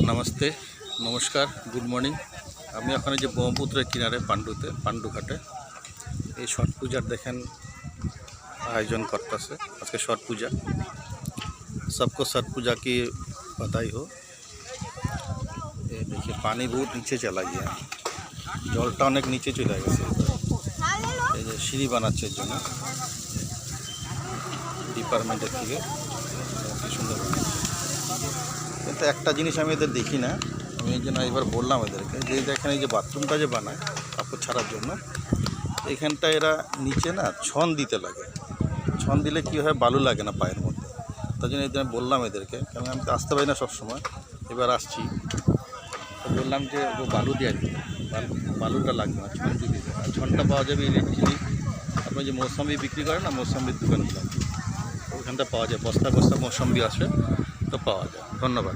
नमस्ते नमस्कार good morning আমি এখন যে ব্রহ্মপুত্রের কিনারে পাণ্ডুঘাটে এই ছট পূজার দেখেন आयोजन करते आज के छठ पूजा। सबको छठ पूजा की बधाई हो। ये देखिए पानी बहुत नीचे चला गया, जलटा अनेक नीचे चले गए। सीढ़ी बनाচ্ছে জন্য ডিপার্টমেন্টের থেকে কি সুন্দর। কিন্তু একটা জিনিস আমি এদের দেখি না, আমি এই জন্য একবার বললাম এদেরকে যে দেখেন এই যে বাথরুমটা যে বানায় কাপড় ছাড়ার জন্য, এখানটা এরা নিচে না ছন দিতে লাগে। ছন দিলে কী হয়, বালু লাগে না পায়ের মধ্যে। তার জন্য আমি বললাম এদেরকে, কারণ আমি তো আসতে পারি না সবসময়, এবার আসছি তো বললাম যে ও বালু দিয়ে দিবে, বালুটা লাগবে না, ছন দিয়ে দিবে। আর ছনটা পাওয়া যাবে ইলেকট্রিক, আপনি যে মৌসম্বি বিক্রি করেন না, মৌসম্বির দোকানগুলো ওইখানটা পাওয়া যায়, বস্তা বস্তা মৌসম্বি আসে তো পাওয়া যায়। ধন্যবাদ।